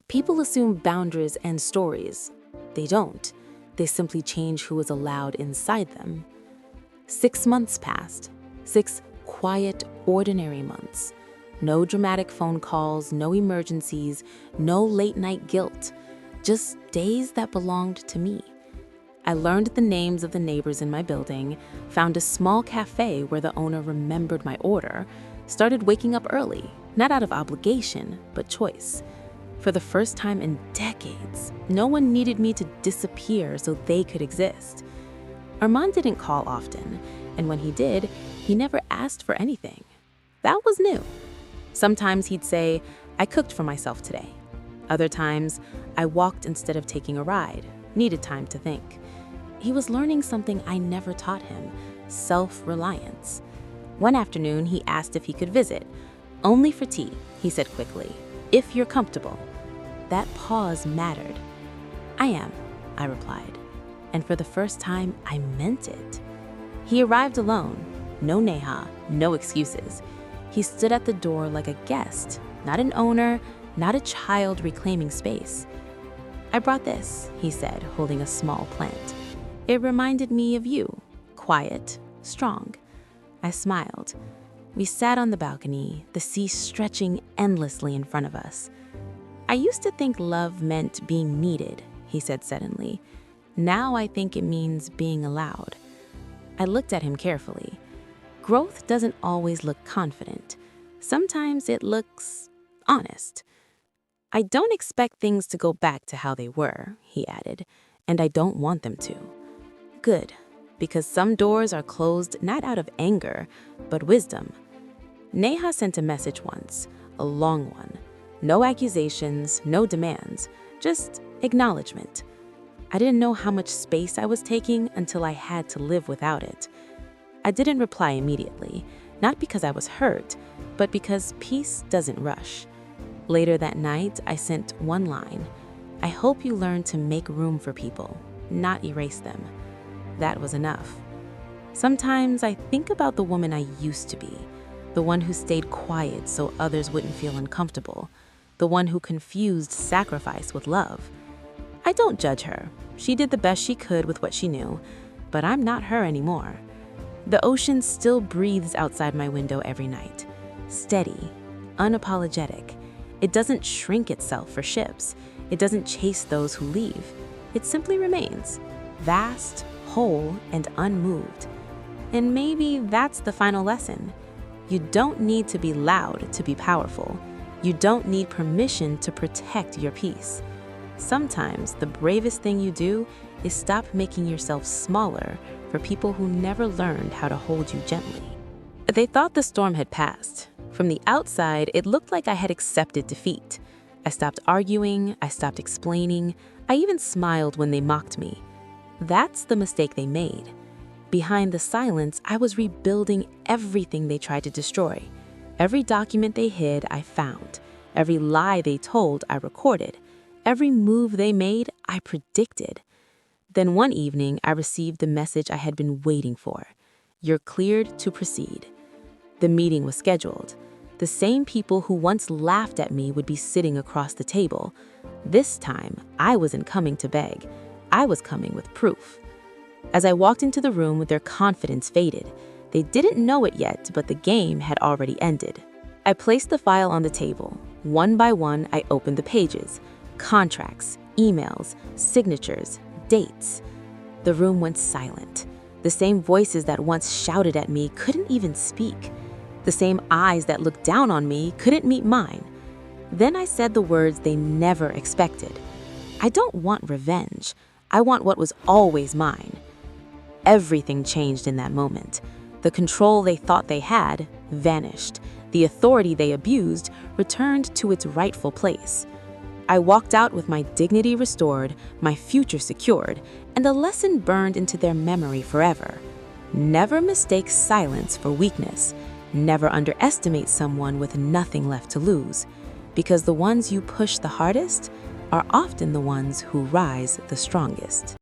People assume boundaries and stories. They don't. They simply change who is allowed inside them. 6 months passed. 6 quiet, ordinary months. No dramatic phone calls, no emergencies, no late-night guilt. Just days that belonged to me. I learned the names of the neighbors in my building, found a small cafe where the owner remembered my order, started waking up early, not out of obligation, but choice. For the first time in decades, no one needed me to disappear so they could exist. Armand didn't call often, and when he did, he never asked for anything. That was new. Sometimes he'd say, "I cooked for myself today." Other times, I walked instead of taking a ride, needed time to think. He was learning something I never taught him, self-reliance. One afternoon, he asked if he could visit. "Only for tea," he said quickly, "if you're comfortable." That pause mattered. "I am," I replied. And for the first time, I meant it. He arrived alone. No Neha, no excuses. He stood at the door like a guest, not an owner, not a child reclaiming space. "I brought this," he said, holding a small plant. "It reminded me of you, quiet, strong." I smiled. We sat on the balcony, the sea stretching endlessly in front of us. "I used to think love meant being needed," he said suddenly. "Now I think it means being allowed." I looked at him carefully. Growth doesn't always look confident. Sometimes it looks honest. "I don't expect things to go back to how they were," he added, "and I don't want them to." Good, because some doors are closed not out of anger, but wisdom. Neha sent a message once, a long one. No accusations, no demands, just acknowledgement. I didn't know how much space I was taking until I had to live without it. I didn't reply immediately, not because I was hurt, but because peace doesn't rush. Later that night, I sent one line. "I hope you learn to make room for people, not erase them." That was enough. Sometimes I think about the woman I used to be, the one who stayed quiet so others wouldn't feel uncomfortable, the one who confused sacrifice with love. I don't judge her. She did the best she could with what she knew, but I'm not her anymore. The ocean still breathes outside my window every night, steady, unapologetic. It doesn't shrink itself for ships. It doesn't chase those who leave. It simply remains, vast, whole, and unmoved. And maybe that's the final lesson. You don't need to be loud to be powerful. You don't need permission to protect your peace. Sometimes the bravest thing you do is stop making yourself smaller for people who never learned how to hold you gently. They thought the storm had passed. From the outside, it looked like I had accepted defeat. I stopped arguing, I stopped explaining, I even smiled when they mocked me. That's the mistake they made. Behind the silence, I was rebuilding everything they tried to destroy. Every document they hid, I found. Every lie they told, I recorded. Every move they made, I predicted. Then one evening, I received the message I had been waiting for. "You're cleared to proceed." The meeting was scheduled. The same people who once laughed at me would be sitting across the table. This time, I wasn't coming to beg. I was coming with proof. As I walked into the room, their confidence faded. They didn't know it yet, but the game had already ended. I placed the file on the table. One by one, I opened the pages. Contracts, emails, signatures, dates. The room went silent. The same voices that once shouted at me couldn't even speak. The same eyes that looked down on me couldn't meet mine. Then I said the words they never expected. "I don't want revenge. I want what was always mine." Everything changed in that moment. The control they thought they had vanished. The authority they abused returned to its rightful place. I walked out with my dignity restored, my future secured, and a lesson burned into their memory forever. Never mistake silence for weakness. Never underestimate someone with nothing left to lose, because the ones you push the hardest are often the ones who rise the strongest.